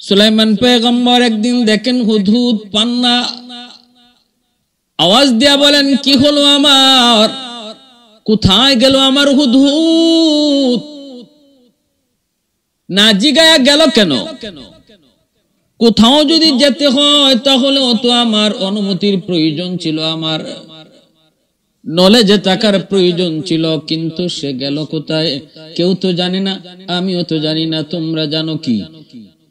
সুলাইমান পয়গম্বর একদিন দেখেন হুদহুদ পান্না, আওয়াজ দিয়া বলেন কি হলো আমার, কোথায় গেল আমার হুদহুদ? না জিগায়া গেল কেন? কোথাও যদি যেতে হয় তাহলে তো আমার অনুমতির প্রয়োজন ছিল, আমার নলেজে থাকার প্রয়োজন ছিল, কিন্তু সে গেল কোথায়? কেউ তো জানে না, আমিও তো জানি না, তোমরা জানো কি?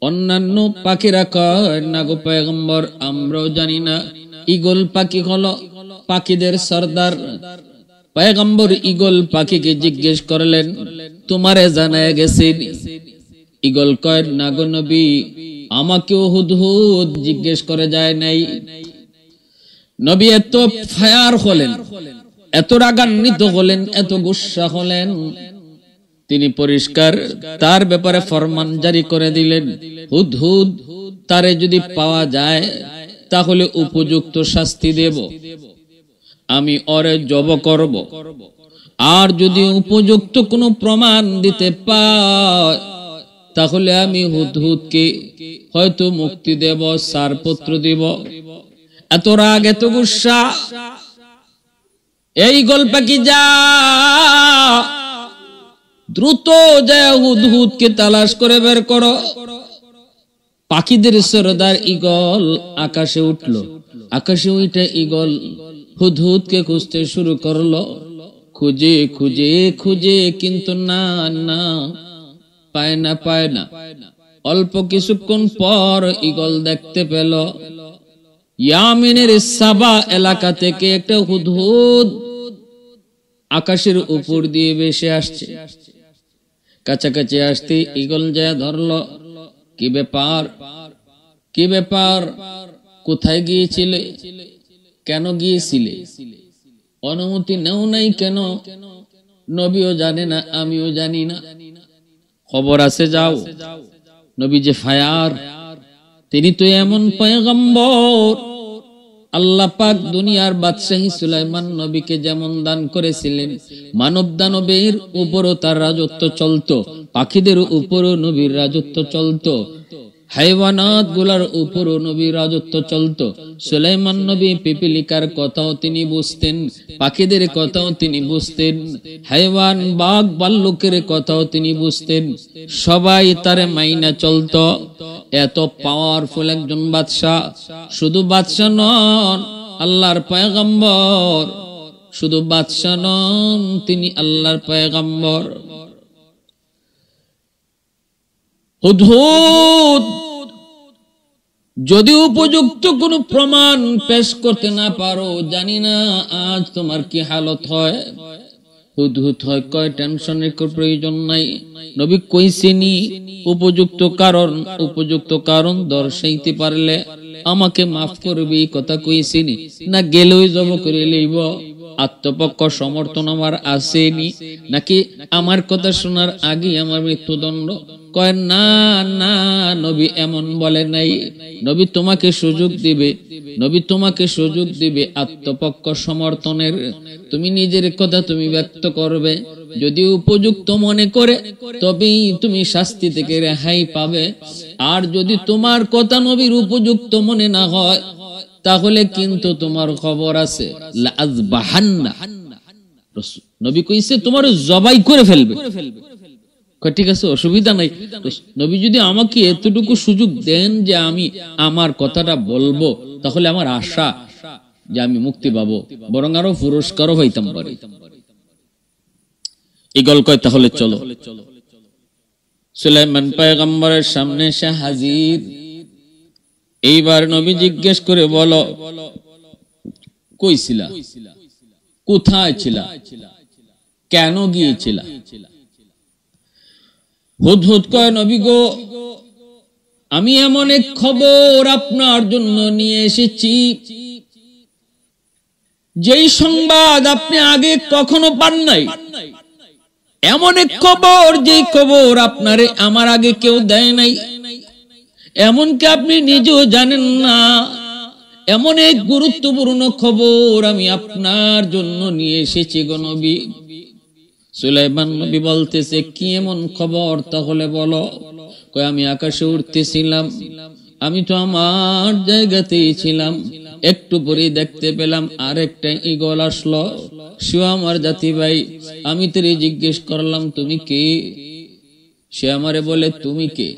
অন্যান্য পাখিরা কয় না গো পয়গম্বর, আমরাও জানি না। ঈগল পাখি হলো পাখিদের সর্দার। পয়গম্বর ঈগল পাখিকে জিজ্ঞেস করলেন, তোমারে জানায় গেছে? ঈগল কয় না গো নবী, আমাকেও হুদহুদ জিজ্ঞেস করে যায় নাই। নবী এত ফায়ার হলেন, এত রাগান্বিত হলেন, এত গুসা হলেন, তিনি পরিষ্কার তার ব্যাপারে ফরমান জারি করে দিলেন, হুদহুদ তারে যদি পাওয়া যায় তাহলে উপযুক্ত শাস্তি দেব, আমি ওরে জব করব। আর যদি উপযুক্ত কোনো প্রমাণ দিতে পায় তাহলে আমি হুদহুদকে হয়তো মুক্তি দেব, ছাড়পত্র দেব। এত রাগ, এত গুসা। এই গল্প কি যা দ্রুত যায় হুদহুদকে তালাশ করে বের করো। পাখিদের সরদার ঈগল আকাশে উঠল, আকাশে উঠে ঈগল হুদহুদকে খুঁজতে শুরু করলো। খুঁজে খুঁজে খুঁজে কিন্তু না না, পায় না, পায় না। অল্প কিছুক্ষণ পর ঈগল দেখতে পেল ইয়ামিনের সাবা এলাকা থেকে একটা হুদহুদ আকাশের উপর দিয়ে ভেসে আসছে। কাছাকাছি আসতে ঈগল যা ধরলো, কি ব্যাপার, কি ব্যাপার, কোথায় গিয়েছিলে, কেন গিয়েছিলে, অনুমতি নেও নাই কেন? নবীও জানে না, আমিও জানি না, খবর আছে যাও। নবী যে ফায়ার, তিনি তো এমন পয়গম্বর, আল্লাহ পাক দুনিয়ার বাদশাহী সুলাইমান নবীকে যেমন দান করেছিলেন, মানব দানবের উপরও তার রাজত্ব চলতো, পাখিদের উপরও নবীর রাজত্ব চলতো, হাইওয়ানাত গুলার উপরও নবীর রাজত্ব চলতো। সুলাইমান নবী পিপিলিকার কথাও তিনি বুঝতেন, পাখিদের কথাও তিনি বুঝতেন, হাইওয়ান বাঘ ভাল্লুকের কথাও তিনি বুঝতেন, সবাই তারে মাইনা চলতো। এত পাওয়ারফুল একজন বাদশাহ, শুধু বাদশাহ নন, আল্লাহর পয়গম্বর, শুধু বাদশাহ নন, তিনি আল্লাহর পয়গম্বর। হুদহুদ যদি উপযুক্ত কোনো প্রমাণ পেশ করতে না পারো, জানি না আজ তোমার কি হালত হয়। হুদহুদ হয় কয় টেনশনের প্রয়োজন নাই, নবী কইছেনি উপযুক্ত কারণ দর্শাইতে পারলে আমাকে মাফ করবি, কথা কইছেনি না, গেলেই জব করে লইব। আত্মপক্ষ সমর্থন আমার আসেনি নাকি আমার কথা শোনার আগে আমার মৃত্যুদণ্ড? কয় না না, নবী এমন বলে নাই। নবী তোমাকে সুযোগ দিবে, নবী তোমাকে সুযোগ দিবে আত্মপক্ষ সমর্থনের। তুমি নিজের কথা তুমি ব্যক্ত করবে, যদি উপযুক্ত মনে করে তবেই তুমি শাস্তি থেকে রেহাই পাবে। আর যদি তোমার কথা নবীর উপযুক্ত মনে না হয় তাহলে কিন্তু তোমার খবর আছে, লাযবাহান্না। নবী কইছে তোমার জবাই করে ফেলবে। ঠিক আছে, অসুবিধা নাই। নবী যদি আমাকে এতটুকু সুযোগ দেন যে আমি আমার কথাটা বলবো, তাহলে আমার আশা যে আমি মুক্তি পাবো, বরং আরো পুরস্কারও হইতাম পারি। ঈগল কয় তাহলে চলো। সুলাইমান পয়গম্বরের সামনে এসে হাজির। এইবার নবী জিজ্ঞেস করে বলো, কইছিলা, কোথায় ছিলা, কেন গিয়েছিলা? হুদহুদ কয় নবী গো, আমি এমন এক খবর আপনার জন্য নিয়ে এসেছি, যেই সংবাদ আপনি আগে কখনো পান নাই। এমন এক খবর, যেই খবর আপনারে আমার আগে কেউ দেয় নাই, এমনকি আপনি নিজেও জানেন না। এমন এক গুরুত্বপূর্ণ খবর আমি আপনার জন্য নিয়ে এসেছি গো নবী। সুলাইমান নবী বলতেছে, কি এমন খবর তাহলে বলো? কয়, আমি আকাশে উঠতেছিলাম, আমি তো আমার জায়গাতেই ছিলাম, একটু পরে দেখতে পেলাম আরেকটা ঈগল আসলো, সে আমার জাতি ভাই। আমি তোরে জিজ্ঞেস করলাম, তুমি কে? সে আমারে বলে, তুমি কে?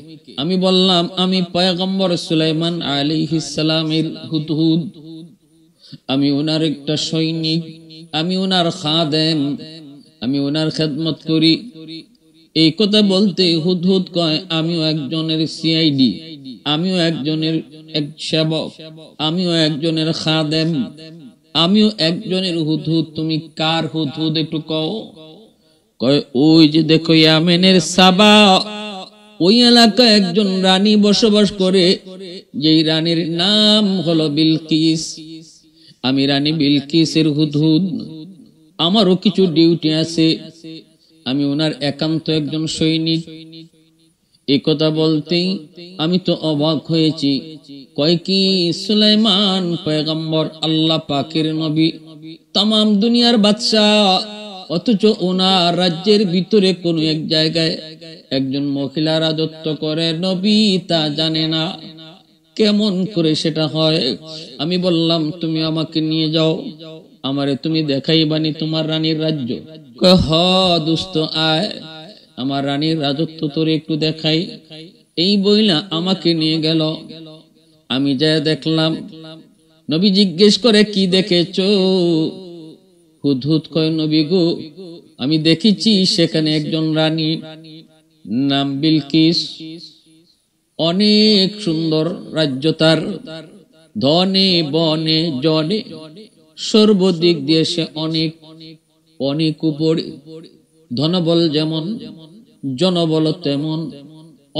আমি বললাম, আমি পয়গম্বর সুলাইমান আলাইহিস সালামের হুদহুদ, আমি ওনার একটা সৈনিক, আমি ওনার খাদেম, আমি ওনার খেদমত করি। এই কথা বলতে হুদহুদ কয়, আমিও একজনের সিআইডি, আমিও একজনের এক সেবক, আমিও একজনের খাদেম, আমিও একজনের হুদহুদ। তুমি কার হুদহুদ একটু কও? কয়, ওই যে দেখো ইয়ামেনের সাবা, ওই এলাকায় একজন রানী বসবাস করে, যেই রানীর নাম হলো বিলকিস। আমি রানী বিলকিসের হুদহুদ, আমারও কিছু ডিউটি আছে, আমি ওনার একান্ত একজন সৈনিক। এই কথা বলতেই আমি তো অবাক হয়েছি। কয় কি, সুলাইমান পয়গম্বর, আল্লাহ পাকের নবী, তামাম দুনিয়ার বাদশাহ, অথচ ওনার রাজ্যের ভিতরে কোন এক জায়গায় একজন মহিলা রাজত্ব করে, নবী তা জানে না, কেমন করে সেটা হয়? আমি বললাম, তুমি আমাকে নিয়ে যাও, আমারে তুমি দেখাইবানি তোমার রানীর রাজ্য? কয়, হ দুস্ত, আয়, আমার রানীর রাজত্ব তোরে একটু দেখাই। এই বইলা আমাকে নিয়ে গেল। আমি যা দেখলাম, নবী জিজ্ঞেস করে, কি দেখেছো? হুদহুদ কয়, নবী গো, আমি দেখেছি সেখানে একজন রানী, নাম বিলকিস, অনেক সুন্দর রাজ্য তার, ধনে বনে জনে সর্বদিক দিয়ে সে অনেক অনেক উপরে, ধনবল যেমন, জনবল তেমন,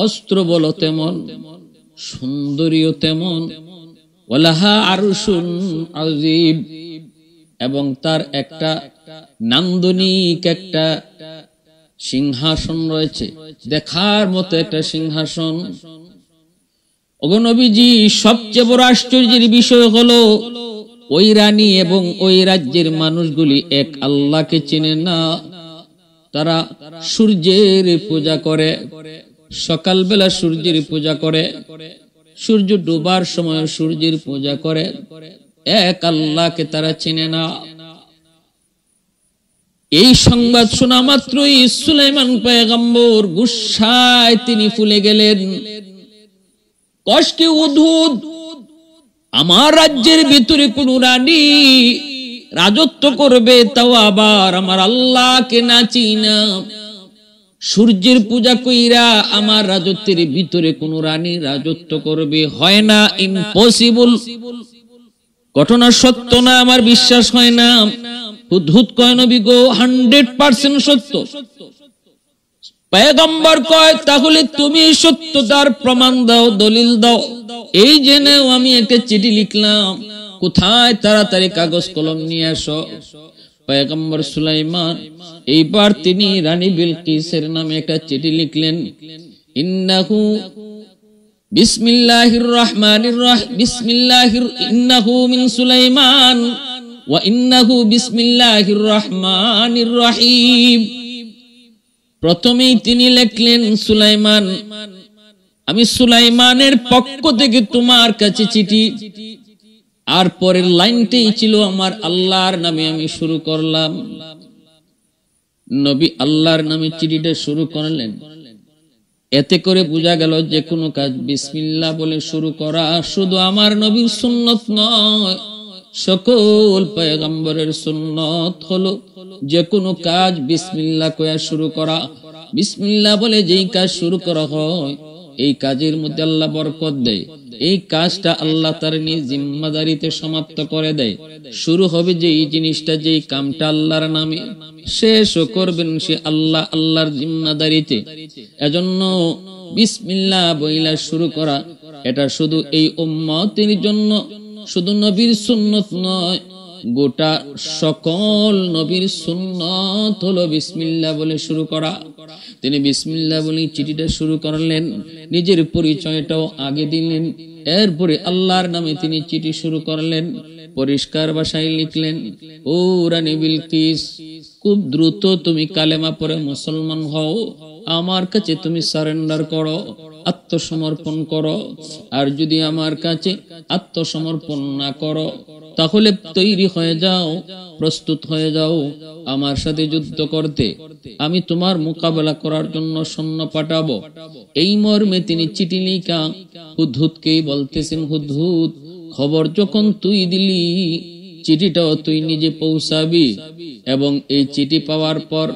অস্ত্র বল তেমন, সুন্দরীও তেমন, ওয়ালাহা আরশুন আযীম, এবং তার একটা নান্দনিক একটা সিংহাসন রয়েছে, দেখার মতো একটা সিংহাসন। ওগো নবীজি, সবচেয়ে বড় আশ্চর্যের বিষয় হলো, ওই রানী এবং ওই রাজ্যের মানুষগুলি এক আল্লাহকে চেনে না। তারা সূর্যের পূজা করে, সকালবেলা সূর্যের পূজা করে, সূর্য ডোবার সময় সূর্যের পূজা করে, এক আল্লাহকে তারা চেনে না। এই সংবাদ শোনা মাত্রই সুলাইমান পয়গম্বর গুসায় তিনি ফুলে গেলেন। কষ্টে উদ্ভুত, আমার রাজ্যের ভিতরে কোন রানী রাজত্ব করবে, তাও আবার আমার আল্লাহকে না চিনা, সূর্যের পূজা কইরা আমার রাজত্বের ভিতরে কোন রানী রাজত্ব করবে? হয় না, ইম্পসিবল, ঘটনা সত্য না, আমার বিশ্বাস হয় না। হুদহুদ কয়, নবী গো, 100% সত্য। পয়গম্বর কয়, তাহলে তুমি সত্যতার প্রমাণ দাও, দলিল দাও। এই জেনেও আমি একটা চিঠি লিখলাম, কোথায়? তাড়াতাড়ি কাগজ কলম নিয়ে আসো। পয়গম্বর সুলাইমান এইবার তিনি রানী বিলকিসের নামে একটা চিঠি লিখলেন। ইন্নাহু বিসমিল্লাহির রহমানির রহিম, ইন্নাহু মিন সুলাইমান ওয়া ইন্নাহু বিসমিল্লাহির রহমানির রহিম। প্রথমেই তিনি লিখলেন, সুলাইমান, আমি সুলাইমানের পক্ষ থেকে তোমার কাছে চিঠি। আর পরের লাইনটাই ছিল, আমার আল্লাহর নামে আমি শুরু করলাম। নবী আল্লাহর নামে চিঠিটা শুরু করলেন। এতে করে বোঝা গেল, যে কোনো কাজ বিসমিল্লাহ বলে শুরু করা শুধু আমার নবীর সুন্নত নয়, সকল পয়গম্বরের সুন্নত হলো যে কোনো কাজ বিসমিল্লাহ কইয়া শুরু করা। বিসমিল্লাহ বলে যেই কাজ শুরু করা হয়, এই কাজের মধ্যে আল্লাহ বরকত দেয়। এই কাজটা আল্লাহ তার নিজ জিম্মাদারিতে সমাপ্ত করে দেয়। শুরু হবে যে এই জিনিসটা, যেই কামটা আল্লাহর নামে, শেষও করবেন সে আল্লাহ, আল্লাহর জিম্মাদারিতে। এজন্য বিসমিল্লাহ বইলা শুরু করা, এটা শুধু এই উম্মতের জন্য, শুধু নবীর সুন্নত নয়, গোটা সকল নবীর সুন্নত হলো বিসমিল্লাহ বলে শুরু করা। তিনি বিসমিল্লাহ বলে চিঠিটা শুরু করলেন, নিজের পরিচয়টাও আগে দিলেন, এরপরে আল্লাহর নামে তিনি চিঠি শুরু করলেন। পরিষ্কার ভাষায় লিখলেন, ও রানী বিলকিস, খুব দ্রুত তুমি কালেমা পড়ে মুসলমান হও, আমার কাছে তুমি সারেন্ডার করো, আত্মসমর্পণ করো। আর যদি আমার কাছে আত্মসমর্পণ না করো তাহলে তৈরি হয়ে যাও, প্রস্তুত হয়ে যাও আমার সাথে যুদ্ধ করতে, আমি তোমার মোকাবেলা করার জন্য সৈন্য পাঠাবো। এই মর্মে তিনি চিঠি লিখা হুদহুদকেই বলতেছেন, হুদহুদ খবর যখন তুই দিলি চিঠিটাও তুই নিজে পৌঁছাবি, এবং এই চিঠি পাওয়ার পর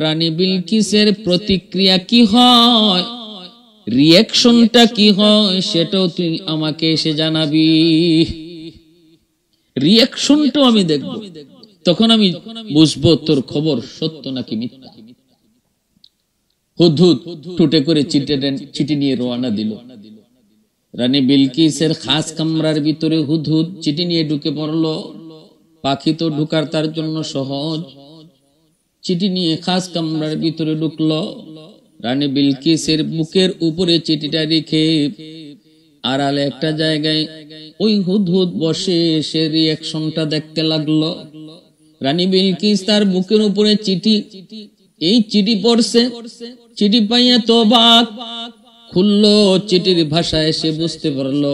রানী বিলকিসের প্রতিক্রিয়া কি হয়, রিঅ্যাকশনটা কি হয় সেটাও তুই আমাকে এসে জানাবি। রিঅ্যাকশনটাও আমি দেখব, তখন আমি বুঝবো তোর খবর সত্য নাকি মিথ্যা। হুদহুদ টুটে করে চিঠি নিয়ে রওনা দিল। রানী বিলকিসের খাস কামরার ভিতরে হুদহুদ চিঠি নিয়ে ঢুকে পড়লো। পাখি তো ঢুকার তার জন্য সহজ। চিঠি নিয়ে খাস কামরার ভিতরে ঢুকলো। রানী বিলকিসের বুকের উপরে চিঠিটা রেখে আড়ালে একটা জায়গায় ওই হুদহুদ বসে সে রিঅ্যাকশনটা দেখতে লাগলো। রানী বিলকিস তার বুকের উপরে চিঠি, এই চিঠি পড়ছে। চিঠি পাইয়া তো অবাক, খুললো চিঠির ভাষায় সে বুঝতে পারলো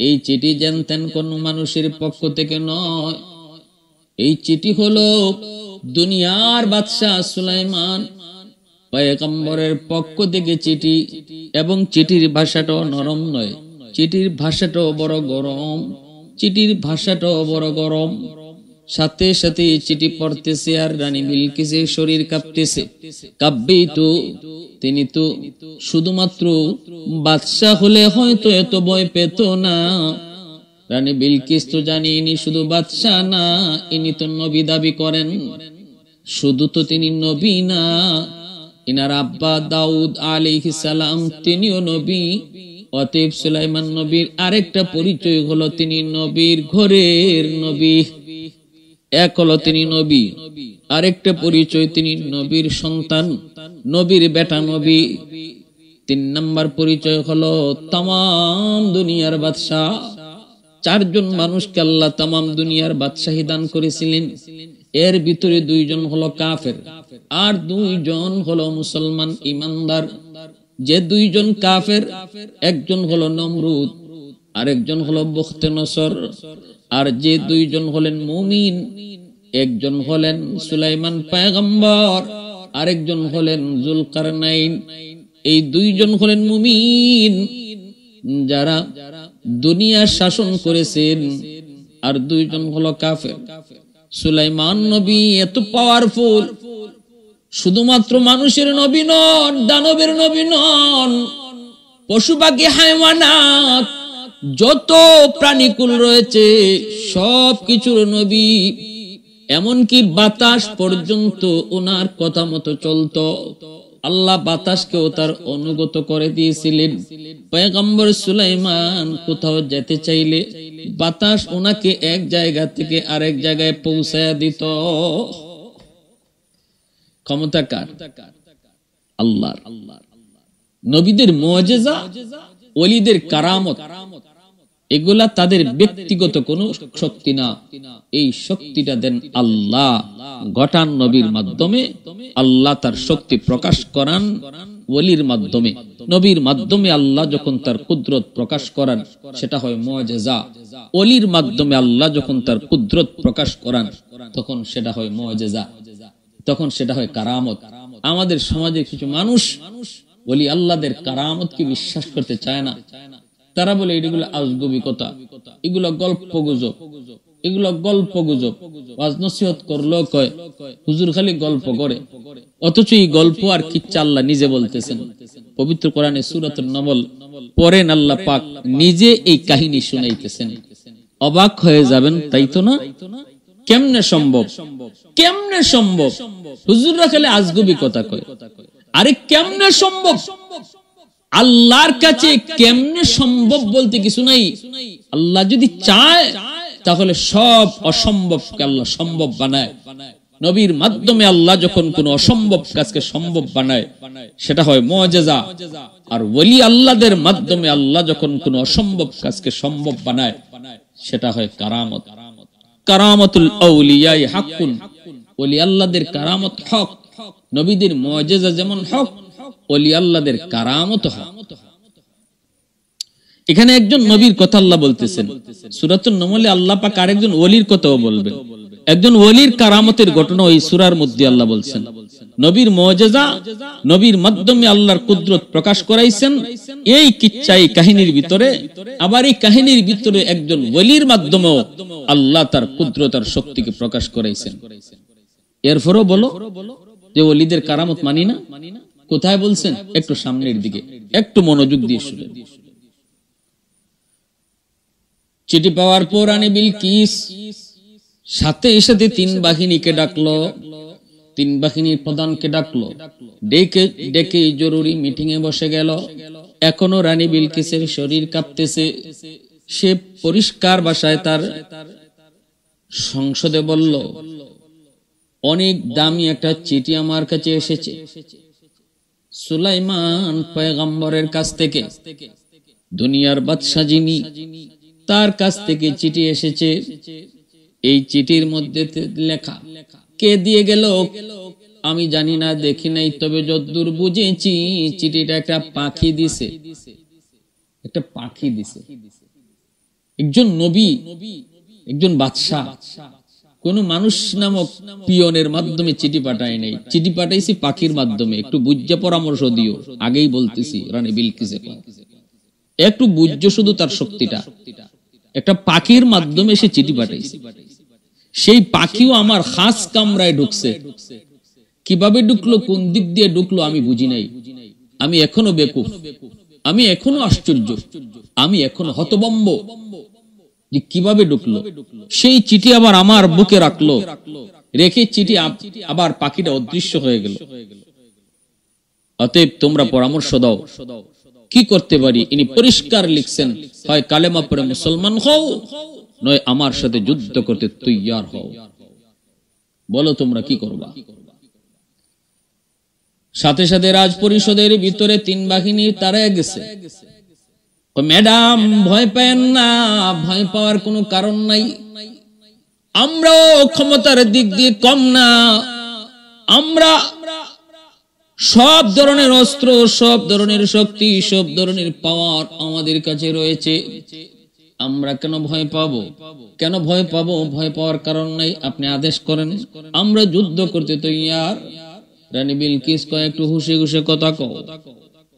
এই চিঠি জানতেন কোন মানুষের পক্ষ থেকে নয়, এই চিঠি হলো দুনিয়ার বাদশাহ সুলাইমান পয়গম্বরের পক্ষ থেকে চিঠি। এবং চিঠির ভাষাটাও নরম নয়, চিঠির ভাষাটাও বড় গরম, চিঠির ভাষাটাও বড় গরম। সাথে সাথে চিঠি পড়তেছে আর রানী বিলকিসের শরীর কাঁপতেছে। কাঁপবেই তো, তিনি তো শুধুমাত্র বাদশাহ হলে হয়তো এত ভয় পেত না। রানী বিলকিস তো জানিনি শুধু বাদশাহ না, ইনি তো নবী দাবি করেন। শুধু তো তিনি নবী না, ইনার আব্বা দাউদ আলাইহিস সালাম তিনিও নবী। অতএব সুলাইমান নবীর আরেকটা পরিচয় হলো তিনি নবীর ঘরের নবী। এক হলো তিনি নবী, আরেকটা পরিচয় তিনি নবীর সন্তান, নবীর বেটা নবী। 3 নাম্বার পরিচয় হলো তামাম দুনিয়ার বাদশাহ। 4 জন মানুষকে আল্লাহ তামাম দুনিয়ার বাদশাহী দান করেছিলেন। এর ভিতরে 2 জন হলো কাফের আর 2 জন হলো মুসলমান ইমানদার। যে 2 জন কাফের, একজন হলো নমরুদ, আরেকজন হলো বখতে-নসর। আর যে 2 জন হলেন মুমিন, একজন হলেন সুলাইমান পয়গম্বর, আরেকজন হলেন জুলকারনাইন। এই 2 জন হলেন মুমিন যারা দুনিয়া শাসন করেছেন, আর 2 জন হলো কাফের। সুলাইমান নবী এত পাওয়ারফুল, শুধুমাত্র মানুষের নবী নন, দানবের নবী নন, পশু পাখি হায়ওয়ানাত যত প্রাণীকুল রয়েছে সব কিছুর নবী। এমনকি বাতাস পর্যন্ত ওনার কথা মতো চলতো। আল্লাহ বাতাসকেও তার অনুগত করে দিয়েছিলেন। পয়গম্বর সুলাইমান কোথাও যেতে চাইলে বাতাস ওনাকে এক জায়গা থেকে আরেক জায়গায় পৌঁছায়া দিত। ক্ষমতা কার? আল্লাহর। নবীদের মুআজিজা, ওলিদের কারামত, এগুলা তাদের ব্যক্তিগত কোনো শক্তি না, এই শক্তিটা দেন আল্লাহ। ঘটান নবীর মাধ্যমে, আল্লাহ তার শক্তি প্রকাশ করান ওলির মাধ্যমে। নবীর মাধ্যমে আল্লাহ যখন তার কুদরত প্রকাশ করান সেটা হয় মুআজিজা। ওলির মাধ্যমে আল্লাহ যখন তার কুদরত প্রকাশ করান তখন সেটা হয় মুআজিজা, তখন সেটা হয় কারামত। আমাদের সমাজে কিছু মানুষ ওলি আল্লাহদের কারামতকে বিশ্বাস করতে চায় না। তারা বলে এগুলো আজগুবি কথা, এগুলো গল্প গুজব, এগুলো গল্প গুজব। ওয়াজ নসিহত করলেও কয় হুজুর খালি গল্প করে, অথচ এই গল্প আর কিচ্ছা আল্লাহ নিজে বলতেছেন। পবিত্র কোরআনে সূরাতুন নমল পড়েন, আল্লাহ পাক নিজে এই কাহিনী শুনাইতেছেন। অবাক হয়ে যাবেন, তাই তো না? কেমনে সম্ভব? কেমনে সম্ভব? হুজুররা খালি আজগুবি কথা কয়। আরে কেমনে সম্ভব? আল্লাহর কাছে কেমনে সম্ভব বলতে কিছু নাই। আল্লাহ যদি চায় তাহলে সব অসম্ভবকে আল্লাহ সম্ভব বানায়। নবীর মাধ্যমে আল্লাহ যখন কোন অসম্ভব কাজকে সম্ভব বানায় সেটা হয় মুআজিজা। আর ওলি আল্লাহদের মাধ্যমে আল্লাহ যখন কোন অসম্ভব কাজকে সম্ভব বানায় সেটা হয় কারামত। কারামাতুল আউলিয়ায়ে হাক্কুন, ওলি আল্লাহদের কারামত হক, নবীদের মুআজিজা যেমন হক, ওলি আল্লাহদের কারামত হক। এখানে একজন নবীর কথা আল্লাহ বলতেছেন, সূরাতুন নামলে আল্লাহ পাক আরেকজন ওলির কথাও বলবেন। একজন ওলির কারামতের ঘটনা ওই সূরার মধ্যে আল্লাহ বলছেন। নবীর মুআজিজা, নবীর মাধ্যমে আল্লাহর কুদরত প্রকাশ করাইছেন এই কিচ্ছা, এই কাহিনীর ভিতরে। আবার এই কাহিনীর ভিতরে একজন ওলির মাধ্যমেও আল্লাহ তার কুদরত আর শক্তিকে প্রকাশ করাইছেন। এরপরও বলো যে ওলিদের কারামত মানি না? কোথায় বলছেন? একটু সামনের দিকে, একটু মনোযোগ দিয়ে শুনুন। চিঠি পাওয়ার পর রানী বিলকিস সাথে সাথে 3 বাহিনীকে ডাকলো, 3 বাহিনীর প্রধানকে ডাকলো, ডেকে জরুরি মিটিং এ বসে গেল। এখনো রানী বিলকিসের শরীর কাঁপতেছে। সে পরিষ্কার ভাষায় তার সংসদে বলল, অনেক দামি একটা চিঠি আমার কাছে এসেছে সুলাইমান পয়গম্বরের কাছ থেকে, দুনিয়ার বাদশা যিনি, তার কাছ থেকে চিঠি এসেছে। এই চিঠির মধ্যে লেখা, কে দিয়ে গেল আমি জানি না, দেখি নাই, তবে যতদূর বুঝেছি চিঠিটা একটা পাখি দিছে, একটা পাখি দিছে। একজন নবী, একজন বাদশা কোন মানুষ নামক পিয়নের মাধ্যমে চিঠি পাঠায় নাই, চিঠি পাঠাইছি পাখির মাধ্যমে। একটু বুঝে পরামর্শ দিও, আগেই বলতেছি রানী বিলকিসের একটু বুঝছো শুধু তার শক্তিটা। একটা পাখির মাধ্যমে সে চিঠি পাঠাইছে। সেই পাখিও আমার খাস কামরায় ঢুকছে। কিভাবে ঢুকলো, কোন দিক দিয়ে ঢুকলো আমি বুঝি নাই। আমি এখনো বেকুফ, আমি এখনো আশ্চর্য, আমি এখনো হতভম্ব যে কিভাবে ঢুকলো। সেই চিঠি আবার আমার বুকে রাখলো, রেখে চিঠি আবার পাখিটা অদৃশ্য হয়ে গেল। অতএব তোমরা পরামর্শ দাও কি করতে পারি। ইনি পরিষ্কার লিখছেন, হয় কালেমা পড়ে মুসলমান হও, নয় আমার সাথে যুদ্ধ করতে তৈয়ার হও। বলো তোমরা কি করবা। সাথে সাথে রাজ পরিষদের ভিতরে 3 বাহিনী তারা গেছে। ম্যাডাম ভয় পেন না, ভয় পাওয়ার কোনো কারণ নাই। আমরাও ক্ষমতার দিক দিয়ে কম না, আমরা সব ধরনের অস্ত্র, সব ধরনের শক্তি, সব ধরনের পাওয়ার আমাদের কাছে রয়েছে। আমরা কেন ভয় পাবো? কেন ভয় পাবো? ভয় পাওয়ার কারণ নাই। আপনি আদেশ করেন, আমরা যুদ্ধ করতে তৈয়ার। রানী বিলকিস কয়, একটু হুশে হুশে কথা কও,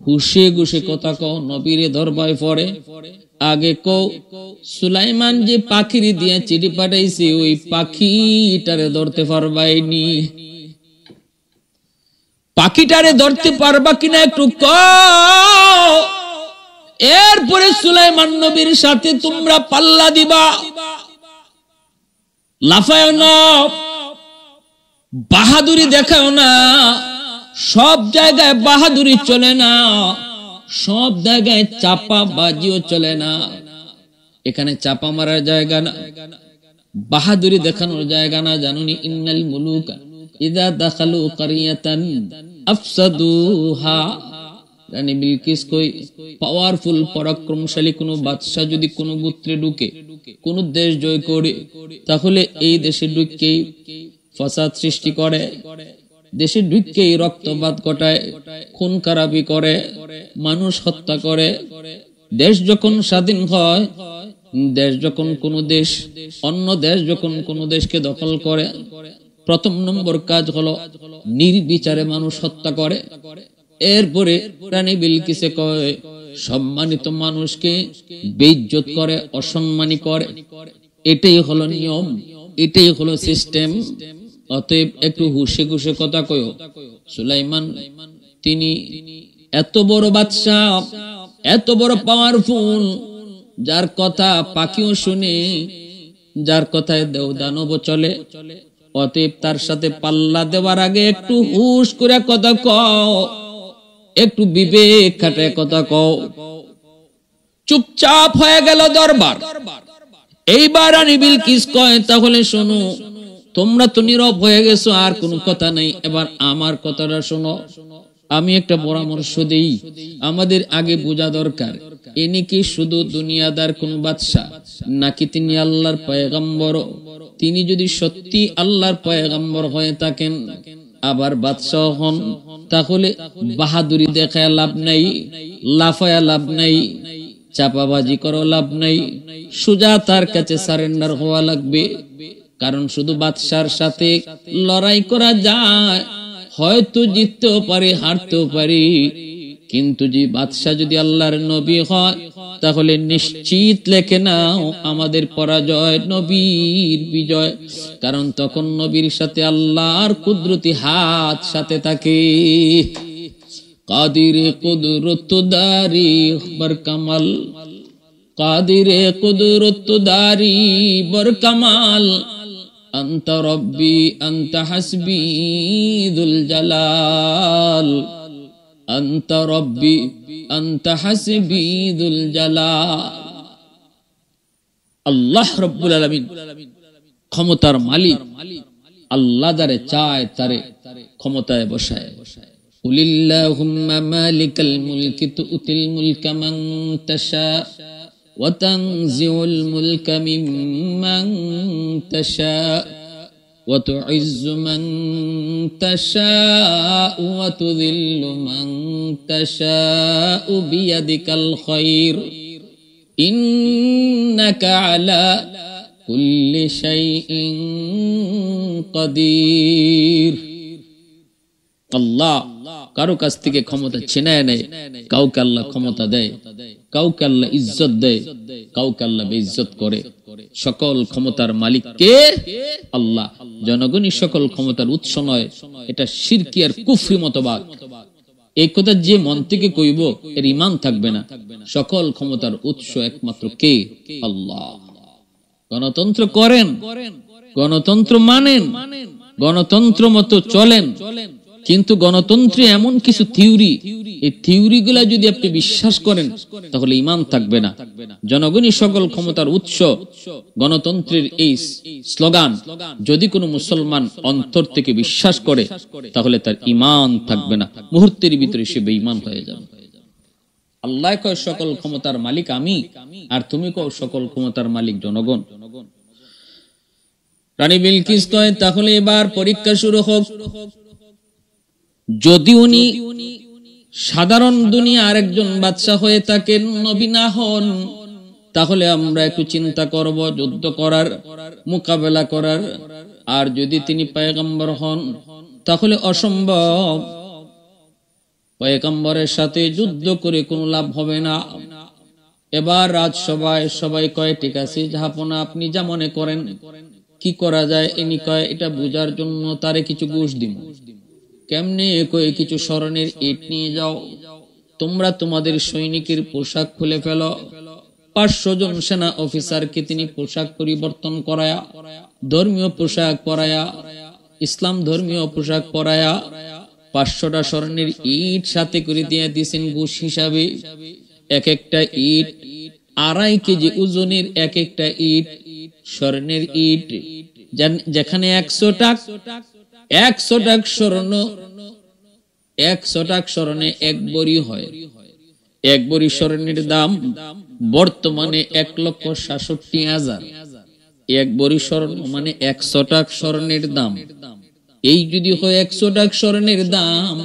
হুশে হুশে কথা কও, নবীরে ধরবায় পড়ে। আগে কও সুলাইমান যে পাখির দিয়ে চিঠি পাঠাইছে, ওই পাখিটারে ধরতে পারবাইনি? পাখিটারে ধরতে পারবা কিনা একটু কও। এরপরে সুলাইমান নবীর সাথে তোমরা পাল্লা দিবা। লাফায়ও না, বাহাদুরি দেখাও না। সব জায়গায় বাহাদুরি চলে না, সব জায়গায় চাপা বাজিও চলে না। এখানে চাপা মারার জায়গা না, বাহাদুরি দেখানোর জায়গা না। জানুনি ইন্নাল মুলুকা ইযা দাখালু কারিয়াতান আফসাদুহা। রানী বিলকিস কই, পাওয়ারফুল পরাক্রমশালী কোন বাদশা যদি কোন গোত্রে ঢুকে, কোন দেশ জয় করে, তাহলে এই দেশে ঢুকেই ফাসাদ সৃষ্টি করে, দেশে ঢুকেই রক্তপাত ঘটায়, খুন খারাপি করে, মানুষ হত্যা করে। দেশ যখন স্বাধীন হয়, দেশ যখন কোন দেশ, অন্য দেশ যখন কোন দেশকে দখল করে, প্রথম নম্বর কাজ হলো নির্বিচারে মানুষ হত্যা করে। এরপরে রানী বিলকিসে কয়, সম্মানিত মানুষকে বেইজ্জত করে, অসম্মানী করে। এটাই হলো নিয়ম, এটাই হলো সিস্টেম। অতএব একটু হুশে হুশে কথা কয়ো। সুলাইমান তিনি এত বড় বাদশা, এত বড় পাওয়ারফুল, যার কথা পাখিও শুনে, যার কথায় দেবদানব চলে। অতএব তার সাথে পাল্লা দেওয়ার আগে একটু হুশ করে কথা কও, একটু বিবেক খাটায় কথা কও। চুপচাপ হয়ে গেল দরবার। এইবার রানী বিলকিস কয়, তাহলে শোনো, তোমরা তো নীরব হয়ে গেছো, আর কোনো কথা নাই, এবার আমার কথাটা শোনো। আমি একটা পরামর্শ দেই, আমাদের আগে বোঝা দরকার ইনি কি শুধু দুনিয়াদার কোন বাদশা নাকি তিনি আল্লাহর পয়গম্বর। তিনি যদি সত্যি আল্লাহর পয়গম্বর হয়ে থাকেন আবার বাদশাহ হন, তাহলে বাহাদুরি দেখায় লাভ নাই, লাফায়া লাভ নাই, চাপাবাজি করো লাভ নাই, সোজা তার কাছে সারেন্ডার হওয়া লাগবে। কারণ শুধু বাদশার সাথে লড়াই করা যায়, হয়তো জিততেও পারে হারতেও পারে, কিন্তু যে বাদশা যদি আল্লাহর নবী হয় তাহলে নিশ্চিত লেখে নাও আমাদের পরাজয়, নবীর বিজয়। কারণ তখন নবীর সাথে আল্লাহর কুদরতি হাত সাথে থাকে। কাদিরে কুদরত দারি বর কামাল, কাদিরে কুদরত দারি বর কামাল, আনতা রব্বি আনতা হাসবি দুল জালাল, আনতা রব্বি আনতা হাসবি দুল জালাল। আল্লাহ রাব্বুল আলামিন ক্ষমতার মালিক, আল্লাহ যারে চায় তারে ক্ষমতায় বসায়। কুলিল্লাহুম্মা মালিকাল মুলকি তুতিল মুলকা মান তাশা ওয়া তানজিউল মুলকা মিম্মান তাশা ওয়া তুইজ্জু মান তাশা ওয়া তুযিল্লু মান তাশা বিয়াদিকাল খায়র ইন্নাকা আলা কুল্লি শাইইন কাদির। আল্লাহ কারো কাছ থেকে ক্ষমতা ছিনায় নেয়, কাউকে আল্লাহ ক্ষমতা দেয়, কাউকে আল্লাহ ইজ্জত দেয়, কাউকে আল্লাহ বেইজ্জত করে। সকল ক্ষমতার মালিক কে? আল্লাহ। জনগণই সকল ক্ষমতার উৎস নয়, এটা শিরকি আর কুফরি মতবাদ। এই কথা যে মন থেকে কইব এর ঈমান থাকবে না। সকল ক্ষমতার উৎস একমাত্র কে? আল্লাহ। গণতন্ত্র করেন, গণতন্ত্র মানেন, গণতন্ত্র মতো চলেন, কিন্তু গণতন্ত্রে এমন কিছু থিওরি, এই থিওরি গুলা যদি আপনি বিশ্বাস করেন তাহলে ঈমান থাকবে না। জনগণই সকল ক্ষমতার উৎস, গণতন্ত্রের এই স্লোগান যদি কোনো মুসলমান অন্তর থেকে বিশ্বাস করে তাহলে তার ঈমান থাকবে না, মুহূর্তের ভিতরে সে বেঈমান হয়ে যাবে। আল্লাহ কয় সকল ক্ষমতার মালিক আমি, আর তুমি কও সকল ক্ষমতার মালিক জনগণ। রানী বিলকিস কয় তাহলে এবার পরীক্ষা শুরু হোক। যদি উনি সাধারণ দুনিয়া আরেকজন বাদশা হয়ে থাকেন, নবী না হন, তাহলে আমরা একটু চিন্তা করব যুদ্ধ করার, মোকাবেলা করার। আর যদি তিনি পয়গম্বর হন তাহলে অসম্ভব, পয়গম্বরের সাথে যুদ্ধ করে কোনো লাভ হবে না। এবার রাজসভায় সবাই কয় ঠিক আছে জাহাপনা, আপনি যা মনে করেন কি করা যায়। ইনি কয় এটা বুঝার জন্য তারে কিছু ঘুষ দিব। কেমনে? কয়ে কিছু স্মরণের ইট নিয়ে যাও, তোমরা তোমাদের সৈনিকের পোশাক খুলে ফেলো। 500 জন সেনা অফিসারকে তিনি পোশাক পরিবর্তন করায়া, ধর্মীয় পোশাক পরায়া, ইসলাম ধর্মীয় পোশাক পরায়া 500টা স্মরণের ইট সাথে করে দিয়ে দিয়েছেন ঘুষ হিসাবে। এক একটা ইট 2.5 কেজি ওজনের, এক একটা ইট স্বর্ণের ইট। যেখানে 100 টাক স্বর্ণ, 100 টাক স্বর্ণে 1 বড়ি হয়। 1 বড়ি স্বর্ণের দাম বর্তমানে 1,67,000। 1 বড়ি স্বর্ণ মানে 100 টাক স্বর্ণের দাম। এই যদি হয় 100 টাক স্বর্ণের দাম,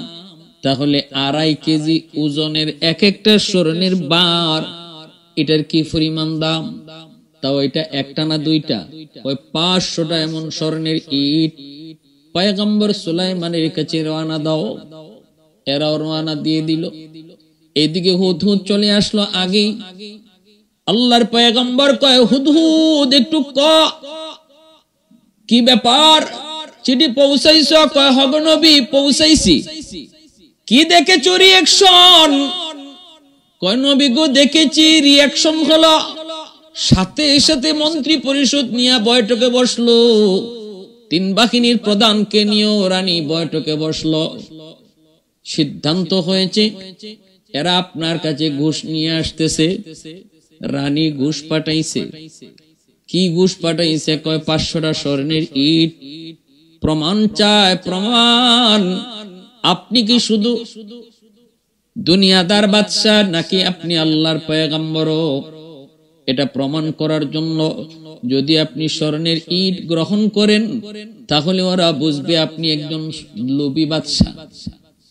তাহলে 2.5 কেজি ওজনের এক একটা স্বর্ণের বার, এটার কি পরিমাণ দাম? তাও এটা একটা না দুইটা, ওই 500টা এমন স্বর্ণের ইট পয়গম্বর সুলাইমানের কাছে রওনা দাও। এরাও রওনা দিয়ে দিল। এদিকে হুদহুদ চলে আসলো আগেই। আল্লাহর পয়গম্বর কয় হুদহুদ একটু কি ব্যাপার, চিঠি পৌঁছাইছ? কয় হব নবী পৌঁছাইছি। কি দেখেছো রিঅ্যাকশন? কয় নবী গো দেখেছি রিঅ্যাকশন হলো। সাথে সাথে মন্ত্রী পরিষদ নিয়ে বৈঠকে বসলো, 3 বাহিনীর প্রধানকে নিয়েও রানী বৈঠকে বসলো। সিদ্ধান্ত হয়েছে এরা আপনার কাছে ঘুষ নিয়ে আসতেছে। রানী ঘুষ পাঠাইছে। কি ঘুষ পাঠাইছে? কয় 500টা স্বর্ণের ইট। প্রমাণ চায়, প্রমাণ। আপনি কি শুধু দুনিয়াদার বাদশা নাকি আপনি আল্লাহর পয়গম্বর? এটা প্রমাণ করার জন্য যদি আপনি স্বর্ণের ইট গ্রহণ করেন তাহলে ওরা বুঝবে আপনি একজন লোভী বাদশা,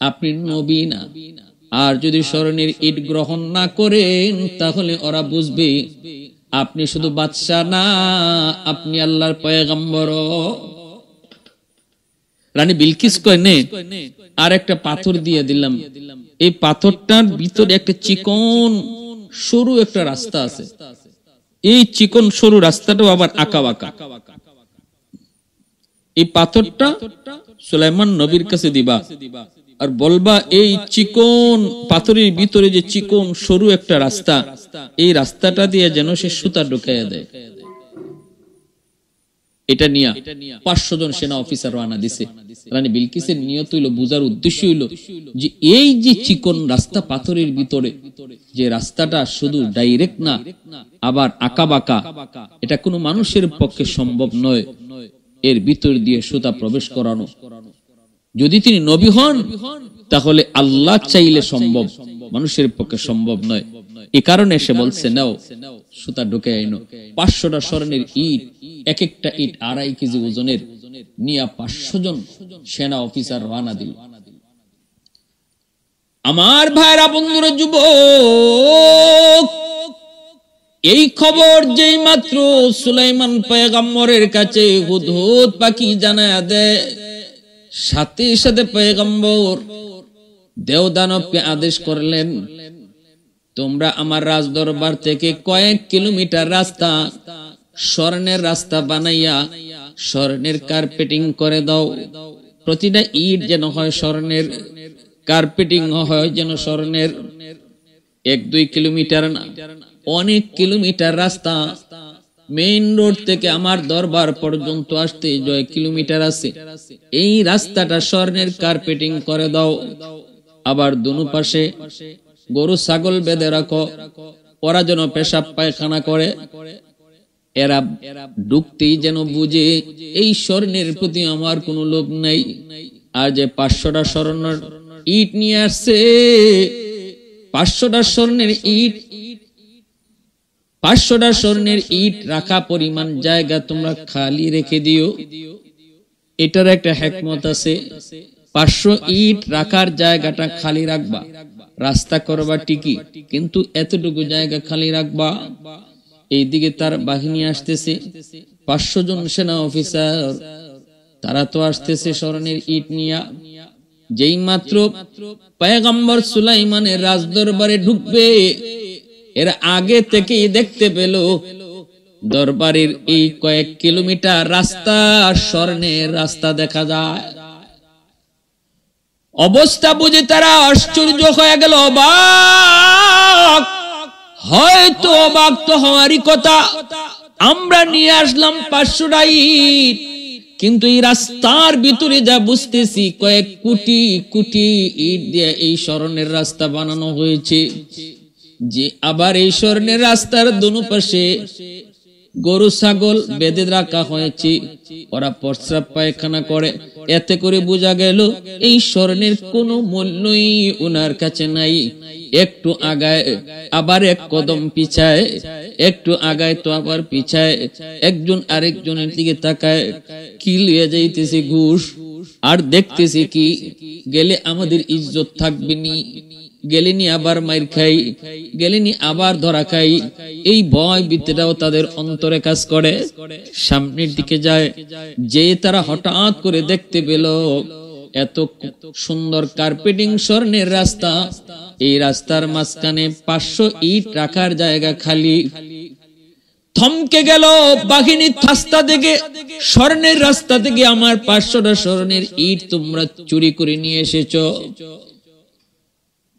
আপনি নবী না। আর যদি স্বর্ণের ইট গ্রহণ না করেন তাহলে ওরা বুঝবে আপনি শুধু বাদশা না, আপনি আল্লাহর পয়গম্বর। রানী বিলকিস কয় নে আর একটা পাথর দিয়ে দিলাম, এই পাথরটার ভিতরে একটা চিকন সরু একটা রাস্তা আছে, এই চিকন সরু রাস্তাটাও আবার আঁকা বাঁকা। এই পাথরটা সুলাইমান নবীর কাছে দিবা আর বলবা এই চিকন পাথরের ভিতরে যে চিকন সরু একটা রাস্তা, এই রাস্তাটা দিয়ে যেন সে সুতা ঢুকাইয়া দেয়। এটা নিয়ে 500 জন সেনা অফিসার রওনা দিছে। রানী বিলকিসের নিয়ত হইল, বুঝার উদ্দেশ্য হইল যে এই যে চিকন রাস্তা পাথরের ভিতরে, যে রাস্তাটা শুধু ডাইরেক্ট না আবার আঁকা বাঁকা, এটা কোনো মানুষের পক্ষে সম্ভব নয় এর ভিতর দিয়ে সুতা প্রবেশ করানো। যদি তিনি নবী হন তাহলে আল্লাহ চাইলে সম্ভব, মানুষের পক্ষে সম্ভব নয়। এই কারণে সে বলছে নাও সুতা ঢুকে আইনো। 500টা স্বর্ণের ইট, এক একটা ইট 2.5 কেজি ওজনের, নিয়ে 500 জন সেনা অফিসার রওনা দিল। আমার ভাইরা, বন্ধুরা, যুবক, এই খবর যেই মাত্র সুলাইমান পয়গম্বরের কাছে হুদহুদ পাখি জানায়া দেয়, সাথে সাথে পয়গম্বর দেওদানবকে আদেশ করলেন, তোমরা আমার রাজদরবার থেকে কয়েক কিলোমিটার রাস্তা স্বর্ণের রাস্তা বানাইয়া স্বর্ণের কার্পেটিং করে দাও। প্রতিটা ইট যেন হয় স্বর্ণের, কার্পেটিং হয় যেন স্বর্ণের। 1-2 কিলোমিটার না, অনেক কিলোমিটার রাস্তা। মেইন রোড থেকে আমার দরবার পর্যন্ত আসতে 1 কিলোমিটার আছে, এই রাস্তাটা স্বর্ণের কার্পেটিং করে দাও। আবার দুনো পাশে গরু ছাগল বেঁধে রাখো, ওরা যেন পেশাব পায়খানা করে। এরা ঢুকতেই যেন বুঝে এই স্বর্ণের প্রতি আমার কোনো লোভ নাই। আর যে 500টা স্বর্ণের ইট নিয়ে আসছে, 500টা স্বর্ণের ইট, 500টা স্বর্ণের ইট রাখা পরিমাণ জায়গা তোমরা খালি রেখে দিও। এটার একটা হিকমত আছে, 500 ইট রাখার জায়গাটা খালি রাখবা, রাস্তা করবা ঠিকই, কিন্তু এতটুকু জায়গা খালি রাখবা। এইদিকে তার বাহিনী আসতেছে, 500 জন সেনা অফিসার, তারা তো আসতেছে স্বর্ণের ইট নিয়া। যেই মাত্র পয়গম্বর সুলাইমানের রাজদরবারে ঢুকবে, এর আগে থেকেই দেখতে পেল দরবারের এই কয়েক কিলোমিটার রাস্তা স্বর্ণের রাস্তা দেখা যায়। অবস্থা বুঝে তারা আশ্চর্য হয়ে গেল, অবাক। হয়তো অবাক তো হওয়ারই কথা, আমরা নিয়ে আসলাম 500টা ইট, কিন্তু এই রাস্তার ভিতরে যা বুঝতেছি কয়েক কোটি কোটি ইট দিয়ে এই স্বর্ণের রাস্তা বানানো হয়েছে। যে আবার এই স্বর্ণের রাস্তার দুনো পাশে গরু ছাগল বেঁধে রাখা হয়েছে, ওরা প্রস্রাব পায়খানা করে। এতে করে বোঝা গেল এই স্বর্ণের কোনো মূল্যই ওনার কাছে নাই। একটু আগায় আবার এক কদম পিছায়, একটু আগায় তো আবার পিছায়, একজন আরেকজনের দিকে তাকায়, কি লিয়ে যাইতেছে ঘুষ, আর দেখতেছি কি গেলে আমাদের ইজ্জত থাকবে নি, গেলেনি আবার মাইর খাই, গেলেনি আবার ধরা খাই। এই ভয় ভীতিটাও তাদের অন্তরে কাজ করে। সামনের দিকে যায়, যে তারা হঠাৎ করে দেখতে পেল এত সুন্দর কার্পেটিং স্বর্ণের রাস্তা, এই রাস্তার মাঝখানে 500 ইট রাখার জায়গা খালি। থমকে গেল বাহিনী, রাস্তা থেকে স্বর্ণের রাস্তা থেকে আমার 500টা স্বর্ণের ইট তোমরা চুরি করে নিয়ে এসেছো,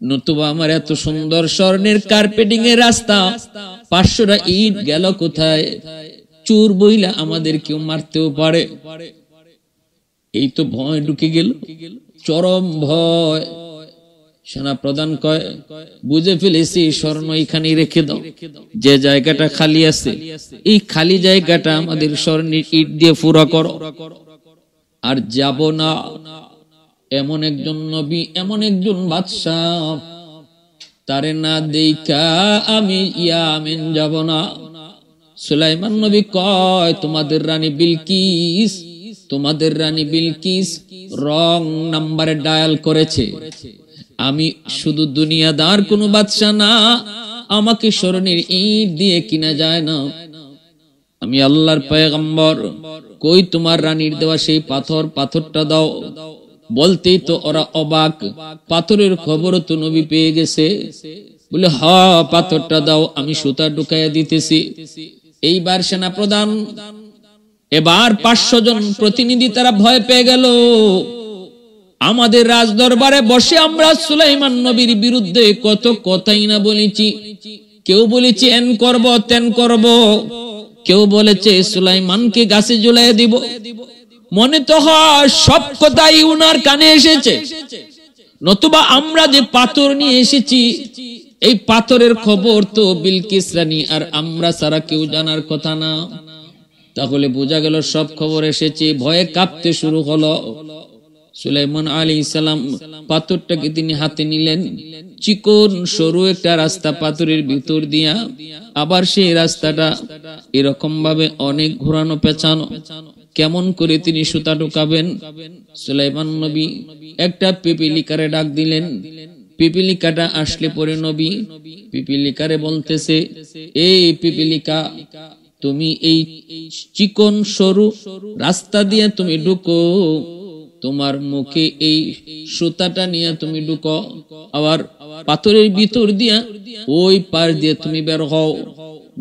নতুবা আমার এত সুন্দর স্বর্ণের কার্পেটিং এর রাস্তা 500টা ইট গেল কোথায়? চোর বইলা আমাদের কেউ মারতেও পারে। এই তো ভয় ঢুকে গেল, চরম ভয়। সেনা প্রধান কয়, বুঝে ফেলেছি, স্বর্ণ এখানে রেখে দাও, যে জায়গাটা খালি আছে এই খালি জায়গাটা আমাদের স্বর্ণের ইট দিয়ে পুরা করো, আর যাব না। এমন একজন নবী, এমন একজন বাদশাহ, তারে না দেখা আমি ইয়ামেন যাব না। সুলাইমান নবী কয়, তোমাদের রানী বিলকিস, তোমাদের রানী বিলকিস রং নাম্বারে ডায়াল করেছে। আমি শুধু দুনিয়াদার কোন বাদশা না, আমাকে স্মরণের ইট দিয়ে কিনা যায় না। আমি আল্লাহর পয়গম্বর, কই তোমার রানীর দেওয়া সেই পাথরটা দাও। বলতেই তো ওরা অবাক, পাথরের খবর তো নবী পেয়ে গেছে। বলে হ, পাথরটা দাও, আমি সুতা ঢুকাইয়া দিতেছি। এইবার সেনা প্রধান, এবার 500 জন প্রতিনিধি, তারা ভয় পেয়ে গেল। আমাদের রাজদরবারে বসে আমরা সুলাইমান নবীর বিরুদ্ধে কত কথাই না বলেছি। কেউ বলেছে এন করব তেন করব, কেউ বলেছে সুলাইমানকে গাছে ঝুলাই দিব। মনে তো হয় সব কথাই উনার কানে এসেছে, নতুবা আমরা যে পাথর নিয়ে এসেছি, এই পাথরের খবর তো বিলকিস রানী আর আমরা ছাড়া কেউ জানার কথা না। তাহলে বোঝা গেল সব খবর এসেছে। ভয়ে কাঁপতে শুরু হলো। সুলাইমান আলাইহিস সালাম পাথরটাকে তিনি হাতে নিলেন। চিকন সরু একটা রাস্তা পাথরের ভিতর দিয়া, আবার সেই রাস্তাটা এরকম ভাবে অনেক ঘোরানো পেঁচানো। কেমন করে তিনি সুতা ঢুকাবেন? সুলাইমান নবী একটা পিপিলিকারে ডাক দিলেন। পিপিলিকাটা আসলে পরে নবী পিপিলিকারে বলতেছে, এই পিপিলিকা, তুমি এই চিকন সরু রাস্তা দিয়ে তুমি ঢুকো, তোমার মুখে এই সুতাটা নিয়ে তুমি ঢুকো, আবার পাথরের ভিতর দিয়া ওই পার দিয়ে তুমি বের হও।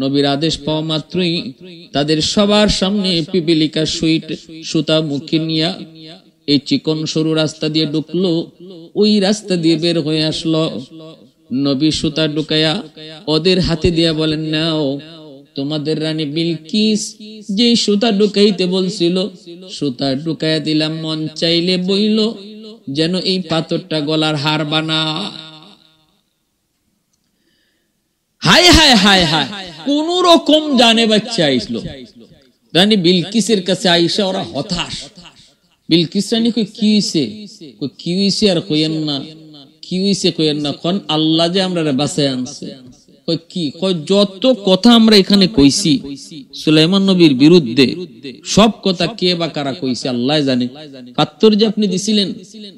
নবীর আদেশ পাওয়া মাত্রই তাদের সবার সামনে পিপিলিকা সুতা মুখে নিয়া এই চিকন সরু রাস্তা দিয়ে ঢুকলো, ওই রাস্তা দিয়ে বের হয়ে আসলো। নবী সুতা ঢুকায়া ওদের হাতে দিয়া বলেন, নাও, তোমাদের রানী বিলকিস যে সুতা ঢুকাইতে বলছিল, সুতা ঢুকাইয়া দিলাম। মন চাইলে বইল যেন এই পাথরটা গলার হার বানা। হায় হায় হায় হায়, কোন রকম জানে বাচ্চা আইসলো। রানী বিলকিসের কাছে আইসা ওরা হতাশ। বিলকিস রানী কই, কি হইছে? কই কি হইছে আর কইেন না, কি হইছে কইেন না, কোন আল্লাহ যে আমরা বাঁচায় আনছে। কই কি? কই যত কথা আমরা এখানে কইছি সুলাইমান নবীর বিরুদ্ধে, সব কথা কে বা কারা কইছে আল্লাহ জানে। পাথর যে আপনি দিছিলেন,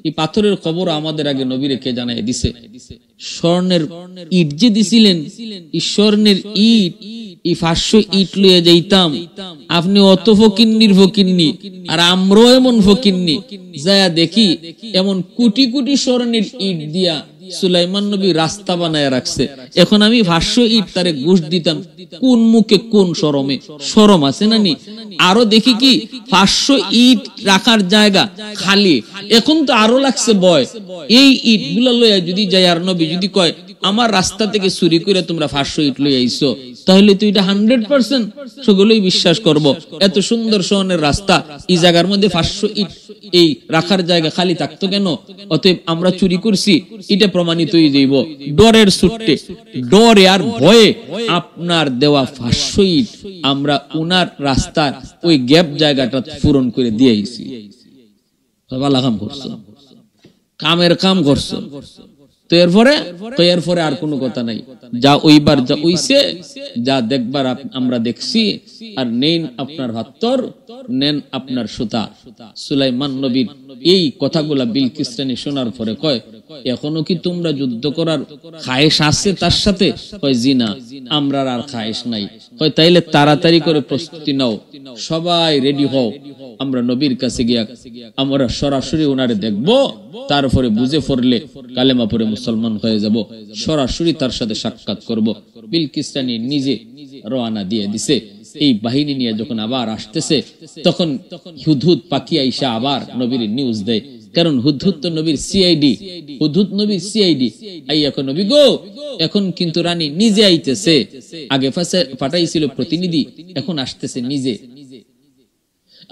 এই পাথরের খবর আমাদের আগে নবী রেখে জানাই দিছে। স্বর্ণের ইট যে দিছিলেন, এই স্বর্ণের ইট, এই 500 ইট লইয়া যাইতাম, আপনি অত ফকিন্নি আর আমরাও এমন ফকিন্নি, যায়া দেখি এমন কোটি কোটি স্বর্ণের ইট দিয়া সুলাইমান নবী রাস্তা বানায় রাখছে। এখন আমি 500 ইট তারে ঘুষ দিতাম, কোন মুখে কোন শরমে? শরম আছে না নি? আরো দেখি কি 500 ইট রাখার জায়গা খালি, এখন তো আরো লাগছে ভয়। এই ইট গুলা লইয়া যদি যাই আর নবী যদি কয় আমার রাস্তা থেকে চুরি করে তোমরা 500 ইট লইয়া আইছো, তাহলে তো এটা 100% সকলেই বিশ্বাস করব। এত সুন্দর স্বর্ণের রাস্তা, এই জায়গার মধ্যে 500 ইট এই রাখার জায়গা খালি থাকতো কেন? অতএব আমরা চুরি করছি, এটা প্রমাণিত হয়ে যাইব। ডরের ছুটে, ডরে আর ভয়ে আপনার দেওয়া 500 ইট আমরা উনার রাস্তার ওই গ্যাপ জায়গাটা পূরণ করে দিয়ে আইছি। ভালো কাম করছো, কামের কাম করছো। তো এরপরে আর কোনো কথা নাই। যা ওইবার যা হইছে, যা দেখবার আমরা দেখছি। আর নেন আপনার পাথর, নেন আপনার সুতা। সুলাইমান নবীর এই কথাগুলা বিলকিস রানী শোনার পরে কয়, এখনো কি তোমরা যুদ্ধ করার খায়েশ আছে তার সাথে? কয় জি না, আমরা আর খায়েশ নাই। কয় তাইলে তাড়াতাড়ি করে প্রস্তুতি নাও, সবাই রেডি হও, আমরা নবীর কাছে গিয়া আমরা সরাসরি ওনারে দেখব, তারপরে বুঝে পড়লে কালেমা পড়ে মুসলমান হয়ে যাব, সরাসরি তার সাথে সাক্ষাৎ করব। বিলকিস রানী নিজে রওনা দিয়ে দিছে। এই বাহিনী নিয়ে যখন আবার আসতেছে, তখন হুদহুদ পাখি আইসা আবার নবীর নিউজ দেয়। কারণ হুদহুদ তো নবীর সিআইডি, হুদহুদ নবীর সিআইডি। আই এখন নবী গো, এখন কিন্তু রানী নিজে আইতেছে। আগে পাঠাইছিল প্রতিনিধি, এখন আসতেছে নিজে।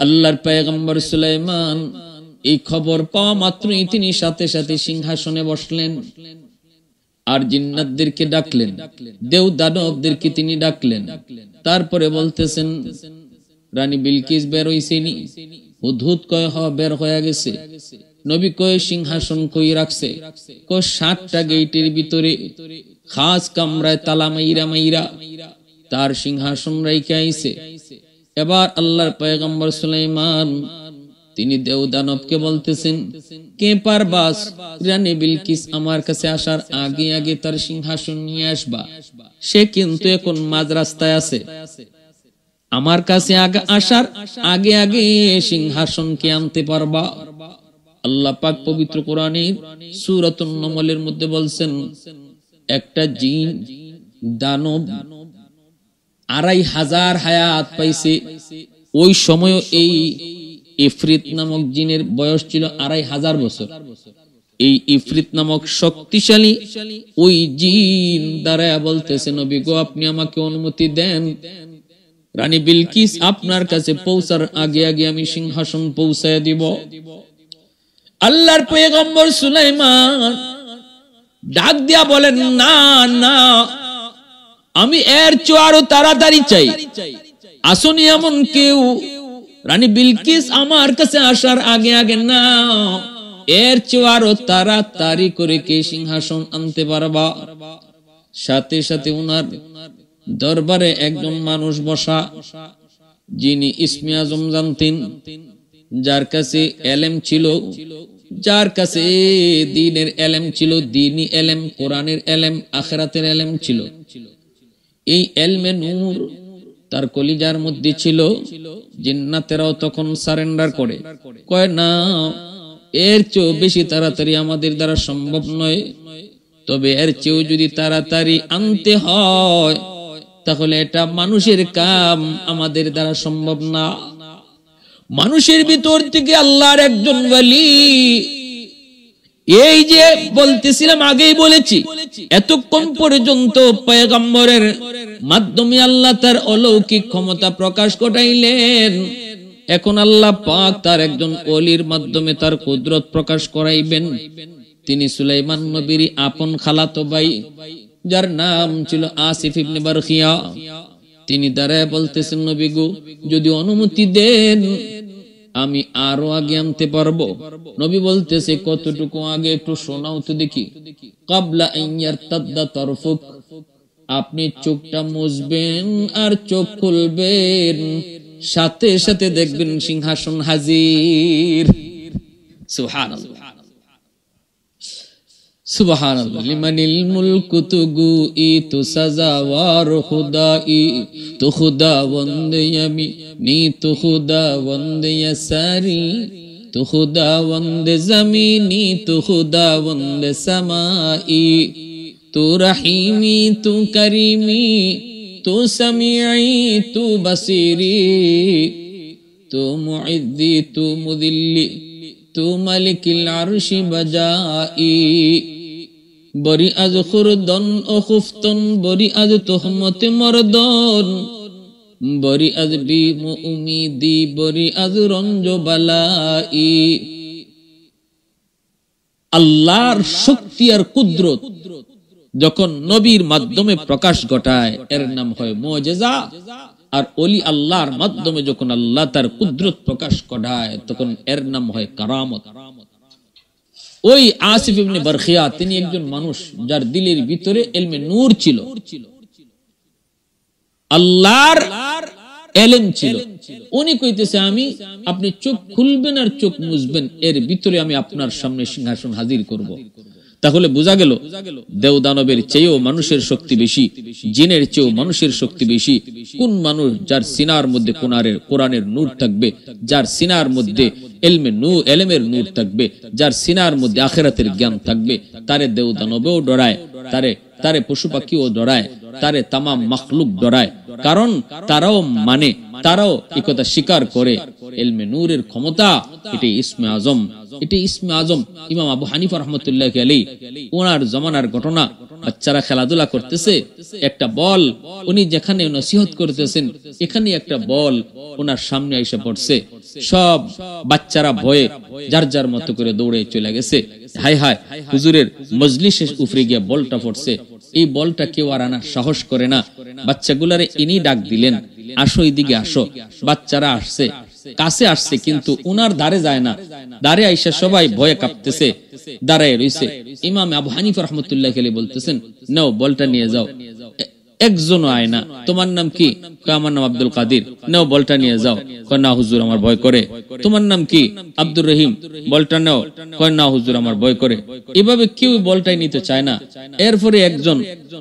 আল্লাহর পয়গম্বর সুলাইমান এই খবর পাওয়া মাত্রই তিনি সাথে সাথে সিংহাসনে বসলেন, আর জিন্নাতদেরকে ডাকলেন, দেব দানবদেরকে তিনি ডাকলেন। তারপরে বলতেছেন, রানী বিলকিস বের হইছেনি? হুদহুদ কয় হ, বের হয়ে গেছে। নবী কয় সিংহাসন কই রাখছে? কয় 7টা গেটের ভিতরে খাস কামরায় তালা মাইরা মাইরা তার সিংহাসন রাইখা আইছে। এবার আল্লাহর পয়গম্বর সুলাইমান তিনি দেও দানবকে বলতেছেন, কে পারবাস রানী বিলকিস আমার কাছে আসার আগে আগে তার সিংহাসন নিয়ে আসবা? সে কিন্তু এখন মাঝ রাস্তায় আছে, আমার কাছে আসার আগে আগে সিংহাসনকে আনতে পারবা? আল্লাহ পাক পবিত্র কোরআনের সূরাতুন নমলের মধ্যে বলছেন, একটা জিন দানব 2500 হায়াত পাইছে। ওই সময় এই ইফরিত নামক জিনের বয়স ছিল 2500 বছর। এই ইফরিত নামক শক্তিশালী ওই জিন দাঁড়ায়া বলতেছে, নবী গো আপনি আমাকে অনুমতি দেন, রানী বিলকিস আপনার কাছে পৌঁছার আগে আগে আমি সিংহাসন পৌঁছায় দিব। আল্লাহর পয়গম্বর সুলাইমান ডাক দিয়া বলেন, না না, আমি এর চেয়ে আরো তাড়াতাড়ি চাই। আসুন এমন কেউ রানী বিলকিস আমার কাছে আসার আগে আগে না, এর চেয়ে আরো তাড়াতাড়ি করে কে সিংহাসন আনতে পারবা? সাথে সাথে উনার দরবারে একজন মানুষ বসা, যিনি ইসমে আজম জানতেন, যার কাছে এলেম ছিল, যার কাছে দ্বীনের এলেম ছিল, দ্বীনি এলেম, কোরআনের এলেম, আখিরাতের এলেম ছিল। এই এলমে নূর তার কলিজার মধ্যে ছিল। জিন্নাতেরাও তখন সারেন্ডার করে, কয় না, এর চেয়েও বেশি তাড়াতাড়ি আমাদের দ্বারা সম্ভব নয়, তবে এর চেয়েও যদি তাড়াতাড়ি আনতে হয় তাহলে এটা মানুষের কাম, আমাদের দ্বারা সম্ভব না। মানুষের ভিতর থেকে আল্লাহর একজন ওয়ালি, এই যে বলতেছিলাম আগেই বলেছি, এতক্ষণ পর্যন্ত পয়গম্বরের মাধ্যমে আল্লাহ তার অলৌকিক ক্ষমতা প্রকাশ করাইলেন, এখন আল্লাহ পাক তার একজন ওলির মাধ্যমে তার কুদরত প্রকাশ করাইবেন। তিনি সুলাইমান নবীর আপন খালাতো ভাই, যার নাম ছিল আসিফ ইবনে বারখিয়া। তিনি দাঁড়ায় বলতেছেন, নবী গো যদি অনুমতি দেন আমি আরো আগে আনতে পারবো। নবী বলতেছে, কতটুকু আগে একটু শোনাও তো দেখি। ক্বাবলা আন ইয়ারতাদ্দা তারফুক, আপনি চোখটা মুছবেন আর চোখ খুলবেন, সাথে সাথে দেখবেন সিংহাসন হাজির। সুবহানাল্লাহ সুবহানাল্লাহ। লিমানিল মুলকু তুগুই তু সাজাওয়ার খুদাই, তু খুদাবন্দ ইয়ামিনি, তু খুদাবন্দ ইয়াসারি, তু খুদাবন্দ জমিনি, তু খুদাবন্দ সামাই, তু রহিমি তু করিমি, তু সামিঈ তু বসিরি, তু মুইদ্দি তু মুদিল্লি, তু মালিকিল আরশি বাজাই। বরি আজ খুরদন ও খুফতন, বরি আজ তোহমতে মরদন, বরি আজ বিম উমিদি, বরি আজ রঞ্জ বালাই। আল্লাহর শক্তি আর কুদরত যখন নবীর মাধ্যমে প্রকাশ ঘটায় এর নাম হয় মুজিজা, আর ওলি আল্লাহর মাধ্যমে যখন আল্লাহ তার কুদরত প্রকাশ ঘটায় তখন এর নাম হয় কারামত। ওই আসিফ ইবনে বারখিয়া তিনি একজন মানুষ যার দিলের ভিতরে ইলমে নূর ছিল, আল্লাহর ইলম ছিল। উনি কইতেছে, আমি আপনি চোখ খুলবেন আর চোখ মুছবেন, এর ভিতরে আমি আপনার সামনে সিংহাসন হাজির করব। তাহলে বোঝা গেল দেও দানবের চেয়েও মানুষের শক্তি বেশি, জিনের চেয়েও মানুষের শক্তি বেশি। কোন মানুষ যার সিনার মধ্যে কোরআনের নূর থাকবে, যার সিনার মধ্যে এলেমের নূর থাকবে, যার সিনার মধ্যে আখিরাতের জ্ঞান থাকবে, তারে দেও দানবেও ডরায়, তারে পশু পাখিও ডরায়, তারে তামাম মাখলুক ডরায়। কারণ তারাও মানে, তারাও একথা স্বীকার করে ইলমে নূরের ক্ষমতা, এটি ইসমে আজম, এটি ইসমে আজম। ইমাম আবু হানিফা রাহমাতুল্লাহি আলাইহি, ওনার জমানার ঘটনা, বাচ্চারা খেলাধুলা করতেছে, একটা বল উনি যেখানে নসিহত করতেছেন এখানে একটা বল ওনার সামনে এসে পড়ছে। সব বাচ্চারা ভয়ে যার যার মতো করে দৌড়ে চলে গেছে। হায় হায়, হুজুরের মজলিসের উপরে গিয়ে বলটা পড়ছে। এই বলটা কেউ আর আনার সাহস করে না। বাচ্চাগুলারে ইনি ডাক দিলেন, আসো এদিকে আসো। বাচ্চারা আসছে, কাছে আসছে, কিন্তু উনার দ্বারে যায় না। দ্বারে আইসা সবাই ভয়ে কাঁপতেছে, দাঁড়ায় রইছে। ইমাম আবু হানিফা রাহমাতুল্লাহ আলাইহি বলতেছেন, নাও বলটা নিয়ে যাও। একজনও আয় না। তোমার নাম কি? আমার নাম আব্দুল কাদির। নাও বলটা নিয়ে যাও। কয় না হুজুর আমার ভয় করে। তোমার নাম কি? আব্দুর রহিম। বলটা নাও। কয় না হুজুর আমার ভয় করে। এভাবে কেউ বলটাই নিতে চায় না। এরপরে একজন,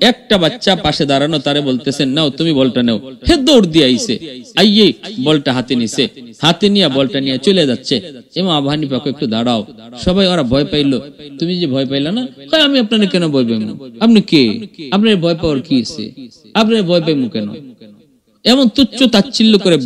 একটা বাচ্চা পাশে দাঁড়ানো, তারে বলতেছেন নাও তুমি বলটা নাও। হে দৌড় দিয়ে আইছে, আইয়ে বলটা হাতে নিছে, হাতে নিয়ে বলটা নিয়ে চলে যাচ্ছে। ইমাম আবু হানিফা কয় একটু দাঁড়াও। সবাই ওরা ভয় পাইলো। তুমি যে ভয় পাইলা না? কয় আমি আপনাকে কেন ভয় পাইব? আপনি কে? আপনার ভয় পাওয়ার কি আছে? আপনার ভয় পাইমু কেন? এমন তুচ্ছ তাচ্ছিল্য করে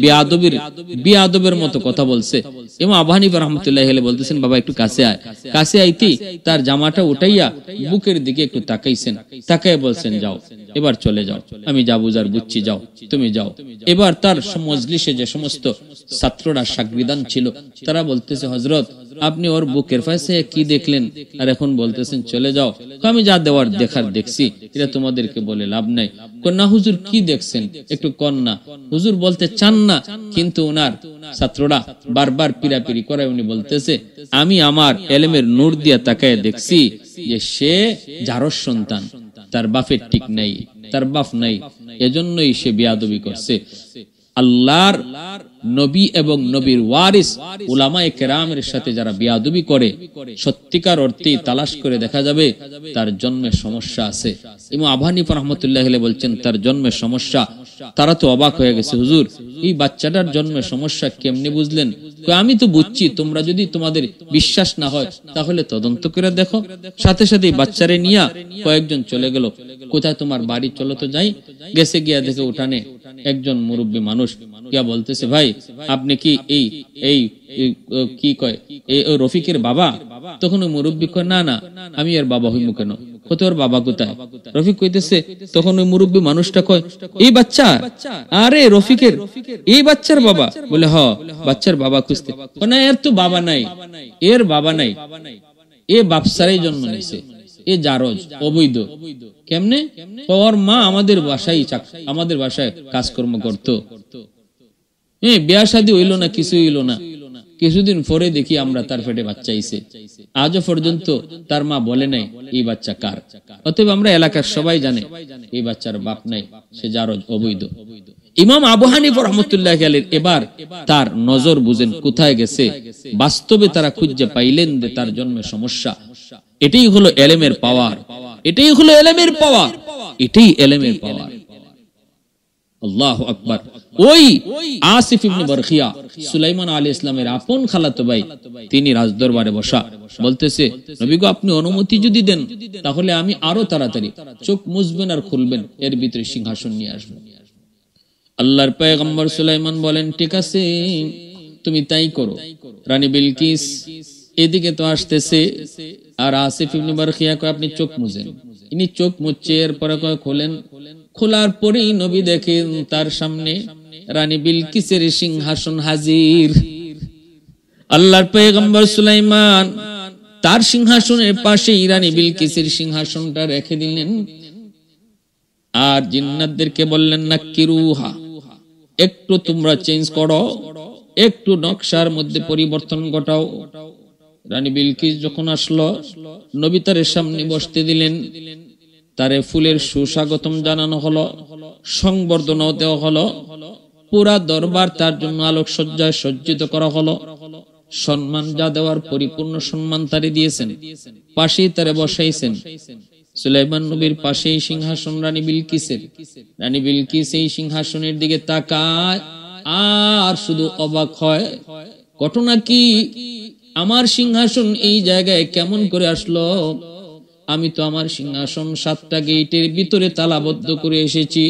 বিয়াদবের মতো কথা বলছে। ইমাম আবু হানিফা রাহমাতুল্লাহি আলাইহি বলতেছেন, বাবা একটু কাছে আয়। কাছে আইতেই তার জামাটা উঠাইয়া বুকের দিকে একটু তাকাইছেন, তাকায় বলছেন, যাও এবার চলে যাও, আমি যা বুঝার বুঝছি, যাও তুমি যাও। এবার তার মজলিসে যে সমস্ত ছাত্ররা শাগরিদান ছিল, তারা বলতেছে, হযরত আপনি ওর বুকের পাশে কি দেখলেন আর এখন বলতেছেন চলে যাও? আমি যা দেওয়ার দেখার দেখছি, এটা তোমাদেরকে বলে লাভ নাই। না হুজুর কি দেখছেন একটু কন্যা। হুজুর বলতে চান না, কিন্তু ওনার ছাত্ররা বারবার পিরাপিরি করে। উনি বলতেছে, আমি আমার এলেমের নূর দিয়া তাকায় দেখছি যে সে জারস সন্তান, তার বাপের ঠিক নাই, তার বাপ নাই, এজন্যই সে বিয়াদবি করছে। আল্লাহর নবী এবং নবীর ওয়ারিস উলামায়ে কেরামের সাথে যারা বিয়াদবি করে, সত্যিকার অর্থেই তালাশ করে দেখা যাবে তার জন্মে সমস্যা আছে। ইমাম আবু হানিফা রাহমাতুল্লাহি আলাইহি বলছেন, তার জন্মে সমস্যা। তারা তো অবাক হয়ে গেছে, হুজুর এই বাচ্চাটার জন্মে সমস্যা কেমনে বুঝলেন? আমি তো বুঝছি, তোমরা যদি তোমাদের বিশ্বাস না হয় তাহলে তদন্ত করে দেখো। সাথে সাথে বাচ্চারে নিয়ে কয়েকজন চলে গেল। কোথায় তোমার বাড়ি? চলো তো যাই। গেছে, গিয়া দেখে উঠানে একজন মুরব্বী মানুষ গিয়া বলতেছে, ভাই আপনি কি এই কি কয় এই রফিকের বাবা? তখন ওই মুরব্বী কয়, না না আমি এর বাবা হইমু কেন? কত ওর বাবা কোথায়? রফিক কইতেছে। তখন ওই মুরব্বী মানুষটা কয়, এই বাচ্চা? আরে রফিকের এই বাচ্চার বাবা? বলে হ, বাচ্চার বাবা খুঁজতে। না এর তো বাবা নাই, এর বাবা নাই, এ বাপসারাই জন্ম নিছে, এ জারজ, অবৈধ। কেমনে? ওর মা আমাদের বাসায় কাজকর্ম করতো। বিয়া শাদী হইল না, কিছু হইল না। কিছুদিন পরে দেখি আমরা তার পেটে বাচ্চা আইছে। আজও পর্যন্ত তার মা বলে নাই এই বাচ্চা কার। অতএব আমরা এলাকার সবাই জানে এই বাচ্চার বাপ নাই, সে জারজ, অবৈধ। ইমাম আবু হানিফা রাহমাতুল্লাহি আলাইহি এবার তার নজর বুঝেন কোথায় গেছে। বাস্তবে তারা খুঁজে পাইলেন যে তার জন্মে সমস্যা। এটাই হলো এলেমের পাওয়ার, এটাই হলো এলেমের পাওয়ার, এটাই এলেমের পাওয়ার। আল্লাহু আকবার। ওই আসিফ ইবনে বারখিয়া, সুলাইমান আলাইহিস সালামের আপন খালাতো ভাই, তিনি রাজদরবারে বসা। বলতেছে, নবী গো আপনি অনুমতি যদি দেন তাহলে আমি আরো তাড়াতাড়ি চোখ মুছবেন আর খুলবেন, এর ভিতরে সিংহাসন নিয়ে আসবেন। আল্লাহর পয়গম্বর সুলাইমান বলেন, ঠিক আছে তুমি তাই করো। রানী বিলকিস এদিকে তো আসতেছে, আর আসিফ ইবনে বারখিয়া কয় আপনি চোখ মুছেন। ইনি চোখ মুছছে, এরপরে কয় খোলেন। খোলার পরেই নবী দেখেন তার সামনে রানী বিলকিসের সিংহাসন হাজির। আল্লাহর পয়গম্বর সুলাইমান তার সিংহাসনের পাশেই রানী বিলকিসের সিংহাসনটা রেখে দিলেন। আর জিন্নাতদেরকে বললেন, নাকিরুহা, একটু তোমরা চেঞ্জ করো, একটু নকশার মধ্যে পরিবর্তন ঘটাও। রানী বিলকিস যখন আসলো, নবী তার সামনে বসতে দিলেন। তারে ফুলের সুস্বাগতম জানানো হলো, সংবর্ধনাও দেওয়া হলো। পুরা দরবার তার জন্য আলোকসজ্জায় সজ্জিত করা হলো। সম্মান যা দেওয়ার পরিপূর্ণ সম্মান তারে দিয়েছেন। পাশেই তারে বসাইছেন। সুলাইমান নবীর পাশেই সিংহাসন রানী বিলকিসের। রানী বিলকিস এই সিংহাসনের দিকে তাকায় আর শুধু অবাক হয়। ঘটনা কি? আমার সিংহাসন এই জায়গায় কেমন করে আসলো? আমি তো আমার সিংহাসন 7টা গেটের ভিতরে তালাবদ্ধ করে এসেছি,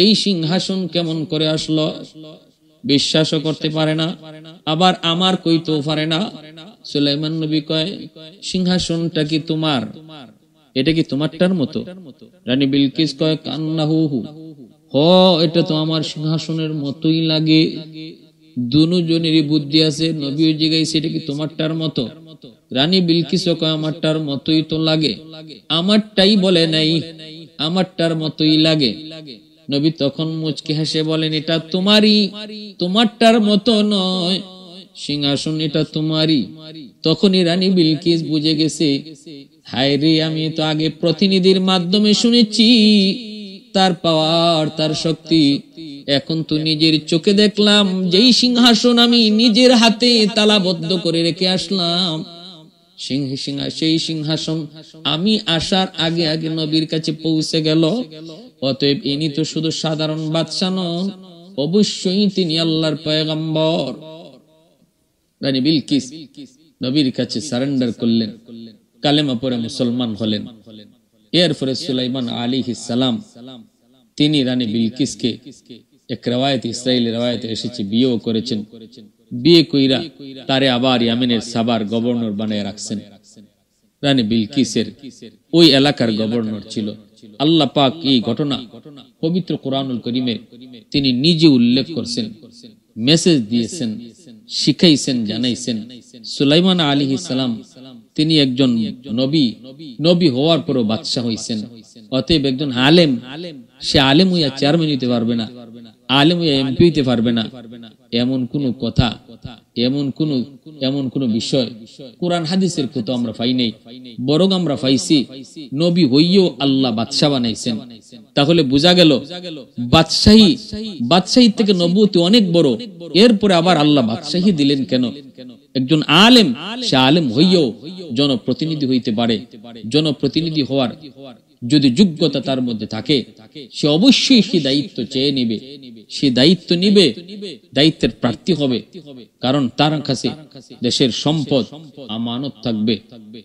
এই সিংহাসন কেমন করে আসলো? বিশ্বাসও করতে পারে না, আবার আমার কইতেও পারে না। সুলাইমান নবী কয়, সিংহাসনটা কি তোমার? এটা কি তোমারটার মতো? রানী বিলকিস কয়, কান্নাহু, হ এটা তো আমার সিংহাসনের মতোই লাগে। দুজনেরই বুদ্ধি আছে। নবীও জিজ্ঞাসা, এটা কি তোমারটার মতো? রানী বিলকিস কয়, আমারটার মতোই তো লাগে। আমারটাই বলে নাই, আমারটার মতোই লাগে। নবী তখন মুচকি হেসে বলেন, এটা তোমারই, তোমারটার মতো নয়, সিংহাসন এটা তোমারই। তখনই রানী বিলকিস বুঝে গেছে, হায় রে, আমি তো আগে প্রতিনিধির মাধ্যমে শুনেছি তার পাওয়ার, তার শক্তি, এখন তো নিজের চোখে দেখলাম যেই সিংহাসন আমি নিজের হাতে তালাবদ্ধ করে রেখে আসলাম, সেই সিংহাসন আমি আসার আগে আগে নবীর কাছে পৌঁছে গেল। অতএব ইনি তো শুধু সাধারণ বাদশা নন, অবশ্যই তিনি আল্লাহর পয়গম্বর। রানী বিলকিস নবীর কাছে সারেন্ডার করলেন, কালেমা পড়ে মুসলমান হলেন। এরপরে সুলাইমান আলাইহিস সালাম তিনি রানী বিলকিসকে, এক রওয়ায়াত, ইসরাইলি রওয়ায়াতে এসেছে, বিয়েও করেছেন। বিয়ে কইরা তারে আবার ইয়ামেনের সাবার গভর্নর বানায় রাখছেন। রানী বিলকিসের ওই এলাকার গভর্নর ছিল। আল্লাহ পাক এই ঘটনা পবিত্র কোরআনুল কারীমে তিনি নিজে উল্লেখ করছেন, মেসেজ দিয়েছেন, শিখাইছেন, জানাইছেন। সুলাইমান আলাইহিস সালাম তিনি একজন নবী, নবী হওয়ার পরও বাদশা হইছেন। অতএব একজন আলেম, সে আলেম হইয়া চেয়ারম্যান হইতে পারবে না, আলেম হইয়া এমপি হইতে পারবে না, এমন কোন কথা, এমন কোন বিষয় কোরআন হাদিসের কোথাও আমরা পাই নাই। বরং আমরা পাইছি নবী হইয়েও আল্লাহ বাদশা বানাইছেন। তাহলে বোঝা গেল বাদশাহী থেকে নবুয়তি অনেক বড়। এরপরে আবার আল্লাহ বাদশাহী দিলেন কেন? একজন আলেম, সে আলেম হইয়েও জনপ্রতিনিধি হইতে পারে। জনপ্রতিনিধি হওয়ার যদি যোগ্যতা তার মধ্যে থাকে, সে অবশ্যই সে দায়িত্ব চেয়ে নিবে, সে দায়িত্ব নিবে, দায়িত্বের প্রার্থী হবে। কারণ তার কাছে দেশের সম্পদ আমানত থাকবে,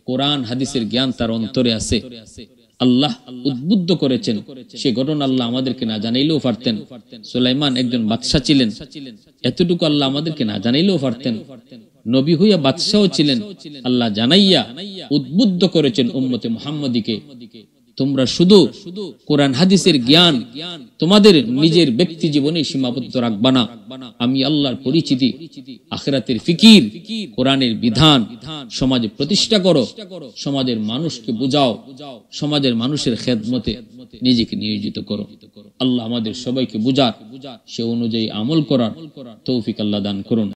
কোরআন হাদিসের জ্ঞান তার অন্তরে আছে। আল্লাহ উদ্বুদ্ধ করেছেন, সে ঘটনা আল্লাহ আমাদেরকে না জানাইলেও পারতেন। সুলাইমান একজন বাদশা ছিলেন, এতটুকু আল্লাহ আমাদেরকে না জানাইলেও পারতেন। নবী হইয়া বাদশাও ছিলেন, আল্লাহ জানাইয়া উদ্বুদ্ধ করেছেন উম্মতে মুহাম্মদীকে, তোমরা শুধু কোরআন হাদিসের জ্ঞান তোমাদের নিজের ব্যক্তি জীবনে সীমাবদ্ধ রাখবা না। আমি আল্লাহর পরিচিতি, আখিরাতের ফিকির, কোরআনের বিধান সমাজে প্রতিষ্ঠা করো, সমাজের মানুষকে বুঝাও, সমাজের মানুষের খেদমতে নিজেকে নিয়োজিত করো। আল্লাহ আমাদের সবাইকে বুঝার, সে অনুযায়ী আমল করার তৌফিক আল্লাহ দান করুন।